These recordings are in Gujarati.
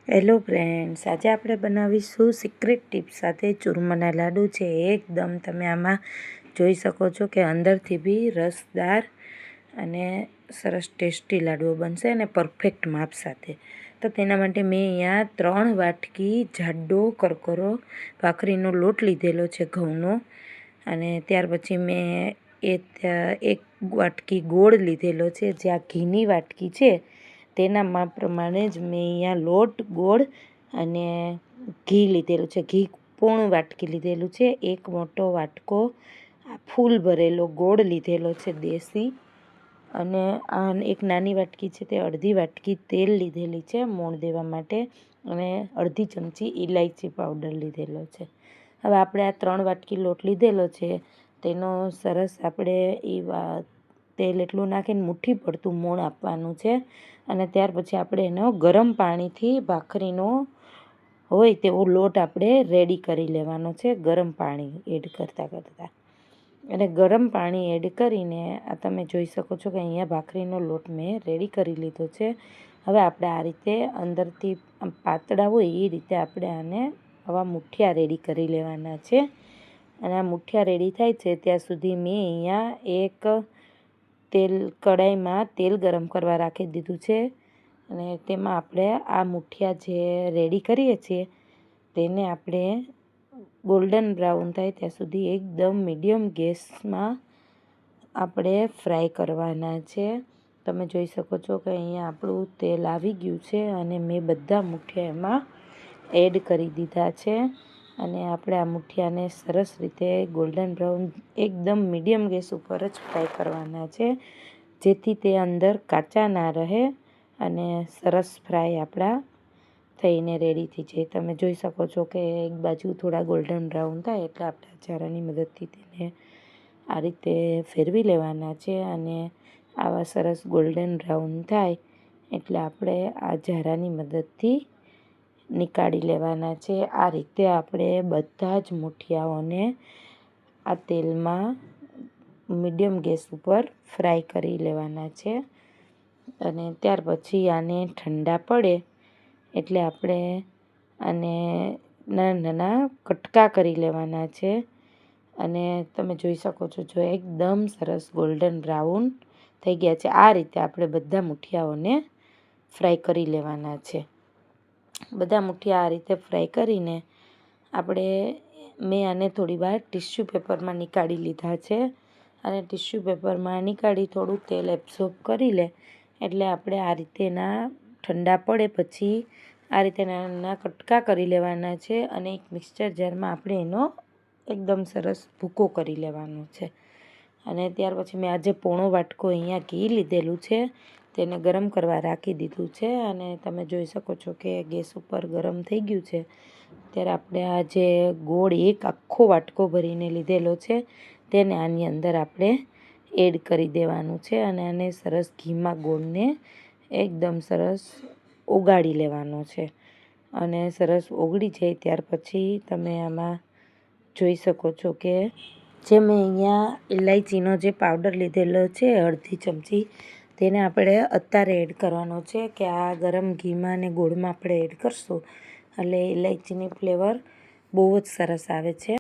હેલો ફ્રેન્ડ્સ, આજે આપણે બનાવીશું સિક્રેટ ટિપ્સ સાથે ચૂરમાના લાડુ છે. એકદમ તમે આમાં જોઈ શકો છો કે અંદરથી બી રસદાર અને સરસ ટેસ્ટી લાડુઓ બનશે અને પરફેક્ટ માપ સાથે. તો તેના માટે મેં અહીંયા 3 વાટકી જાડો કરકરો ભાખરીનો લોટ લીધેલો છે ઘઉંનો, અને ત્યાર પછી મેં 1 વાટકી ગોળ લીધેલો છે. જે આ ઘીની વાટકી છે તેના માપ પ્રમાણે જ મેં અહીંયા લોટ, ગોળ અને ઘી લીધેલું છે. ઘી પોણું વાટકી લીધેલું છે. 1 મોટો વાટકો ફૂલ ભરેલો ગોળ લીધેલો છે દેશી, અને આ 1 નાની વાટકી છે તે અડધી વાટકી તેલ લીધેલી છે મોણ દેવા માટે, અને અડધી ચમચી ઇલાયચી પાવડર લીધેલો છે. હવે આપણે આ 3 વાટકી લોટ લીધેલો છે તેનો સરસ આપણે તેલ એટલું નાખીને મુઠ્ઠી પડતું મોણ આપવાનું છે, અને ત્યાર પછી આપણે એનો ગરમ પાણીથી ભાખરીનો હોય તેવો લોટ આપણે રેડી કરી લેવાનો છે. ગરમ પાણી એડ કરતાં અને ગરમ પાણી એડ કરીને આ તમે જોઈ શકો છો કે અહીંયા ભાખરીનો લોટ મેં રેડી કરી લીધો છે. હવે આપણે આ રીતે અંદરથી પાતળા હોય એ રીતે આપણે આને આવા મુઠિયા રેડી કરી લેવાના છે. અને આ મુઠિયા રેડી થાય છે ત્યાં સુધી મેં અહીંયા કડાઈમાં તેલ ગરમ કરવા રાખી દીધું છે, અને તેમાં આપણે આ મુઠિયા જે રેડી કરીએ છીએ તેને આપણે ગોલ્ડન બ્રાઉન થાય ત્યાં સુધી એકદમ મીડિયમ ગેસમાં આપણે ફ્રાય કરવાના છે. તમે જોઈ શકો છો કે અહીંયા આપણું તેલ આવી ગયું છે અને મેં બધા મુઠિયા એમાં એડ કરી દીધા છે, અને આપણે આ મુઠિયાને સરસ રીતે ગોલ્ડન બ્રાઉન એકદમ મીડિયમ ગેસ ઉપર જ ફ્રાય કરવાના છે, જેથી તે અંદર કાચા ના રહે અને સરસ ફ્રાય આપણા થઈને રેડી થઈ જાય. તમે જોઈ શકો છો કે એક બાજુ થોડા ગોલ્ડન બ્રાઉન થાય એટલે આપણે ચારાની મદદથી તેને આ રીતે ફેરવી લેવાના છે, અને આવા સરસ ગોલ્ડન બ્રાઉન થાય એટલે આપણે આ ઝારાની મદદથી નીકાળી લેવાના છે. આ રીતે આપણે બધા જ મુઠિયાઓને આ તેલમાં મીડિયમ ગેસ ઉપર ફ્રાય કરી લેવાના છે, અને ત્યાર પછી આને ઠંડા પડે એટલે આપણે આને નાના નાના કટકા કરી લેવાના છે. અને તમે જોઈ શકો છો જો એકદમ સરસ ગોલ્ડન બ્રાઉન થઈ ગયા છે. આ રીતે આપણે બધા મુઠિયાઓને ફ્રાય કરી લેવાના છે. બધા મુઠિયા આ રીતે ફ્રાય કરીને મેં આને થોડી વાર ટિશ્યુ પેપરમાં નીકાળી લીધા છે, અને ટિશ્યુ પેપરમાં નીકાળી થોડું તેલ એબ્ઝોર્બ કરી લે એટલે આપણે આ રીતેના ઠંડા પડે પછી આ રીતે નાના કટકા કરી લેવાના છે, અને એક મિક્સચર જારમાં આપણે એનો એકદમ સરસ ભૂકો કરી લેવાનો છે. અને ત્યાર પછી મેં આજે પોણો વાટકો અહીંયા ઘી લીધેલું છે તેને ગરમ કરવા રાખી દીધું છે, અને તમે જોઈ શકો છો કે ગેસ ઉપર ગરમ થઈ ગયું છે. ત્યારે આપણે આ જે ગોળ એક આખો વાટકો ભરીને લીધેલો છે તેને આની અંદર આપણે એડ કરી દેવાનું છે, અને આને સરસ ઘીમાં ગોળને એકદમ સરસ ઓગાળી લેવાનો છે. અને સરસ ઓગળી જાય ત્યાર પછી તમે આમાં જોઈ શકો છો કે જે મેં અહીંયા ઇલાયચીનો જે પાવડર લીધેલો છે અડધી ચમચી, તેને આપણે અત્યારે એડ કરવાનો છે કે આ ગરમ ઘીમાં અને ગોળમાં આપણે એડ કરશું એટલે ઇલાયચીની ફ્લેવર બહુ જ સરસ આવે છે.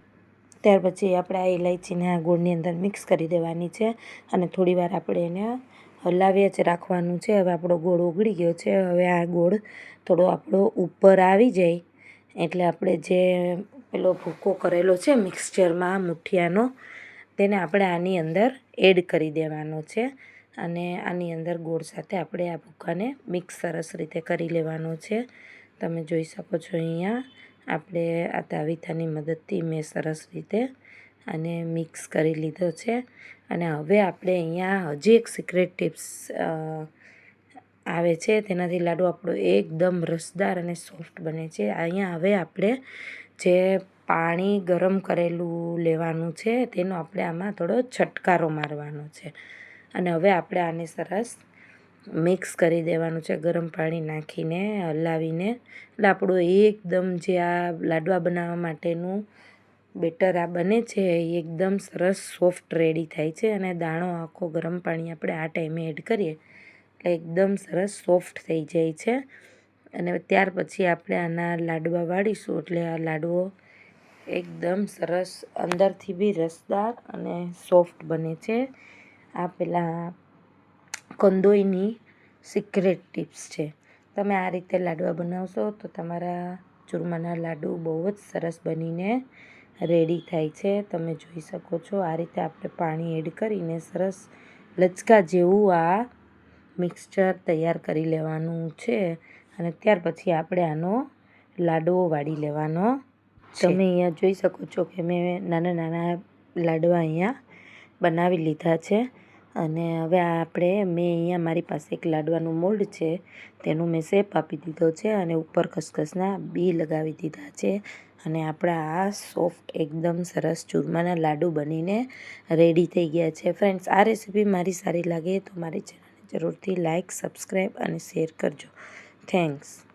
ત્યાર પછી આપણે આ ઇલાયચીને આ ગોળની અંદર મિક્સ કરી દેવાની છે, અને થોડીવાર આપણે એને હલાવ્યા જ રાખવાનું છે. હવે આપણો ગોળ ઓગળી ગયો છે. હવે આ ગોળ થોડો આપણો ઉપર આવી જાય એટલે આપણે જે પેલો ભૂકો કરેલો છે મિક્સચરમાં મુઠિયાનો તેને આપણે આની અંદર એડ કરી દેવાનો છે, અને આની અંદર ગોળ સાથે આપણે આ ભૂકાને મિક્સ સરસ રીતે કરી લેવાનો છે. તમે જોઈ શકો છો અહીંયા આપણે આ તાવીથાની મદદથી મેં સરસ રીતે આને મિક્સ કરી લીધો છે. અને હવે આપણે અહીંયા હજી એક સિક્રેટ ટિપ્સ આવે છે, તેનાથી લાડુ આપણો એકદમ રસદાર અને સોફ્ટ બને છે. અહીંયા હવે આપણે જે પાણી ગરમ કરેલું લેવાનું છે તેનો આપણે આમાં થોડો છટકારો મારવાનો છે, અને હવે આપણે આને સરસ મિક્સ કરી દેવાનું છે ગરમ પાણી નાખીને હલાવીને, એટલે આપણું એકદમ જે આ લાડવા બનાવવા માટેનું બેટર આ બને છે એ એકદમ સરસ સોફ્ટ રેડી થાય છે, અને દાણો આખો ગરમ પાણી આપણે આ ટાઈમે એડ કરીએ એટલે એકદમ સરસ સોફ્ટ થઈ જાય છે. અને ત્યાર પછી આપણે આના લાડવા વાળીશું એટલે આ લાડવો એકદમ સરસ અંદરથી બી રસદાર અને સોફ્ટ બને છે. આ પેલા કંદોઈની સિક્રેટ ટિપ્સ છે. તમે આ રીતે લાડવા બનાવશો તો તમારા ચૂરમાના લાડુ બહુ જ સરસ બનીને રેડી થાય છે. તમે જોઈ શકો છો આ રીતે આપણે પાણી એડ કરીને સરસ લચકા જેવું આ મિક્સચર તૈયાર કરી લેવાનું છે અને ત્યાર પછી આપણે આનો લાડવો વાળી લેવાનો. તમે અહીંયા જોઈ શકો છો કે મેં નાના નાના લાડવા અહીંયા બનાવી લીધા છે અને હવે મેં અહીંયા મારી પાસે એક લાડવાનું મોલ્ડ છે તેનું મેં શેપ આપી દીધો છે અને ઉપર ખસખસના બી લગાવી દીધા છે અને આપણા આ સોફ્ટ એકદમ સરસ ચૂરમાના લાડુ બનીને રેડી થઈ ગયા છે. ફ્રેન્ડ્સ, આ રેસીપી મારી સારી લાગે તો મારી ચેનલને જરૂરથી લાઇક, સબસ્ક્રાઈબ અને શેર કરજો. થેન્ક્સ.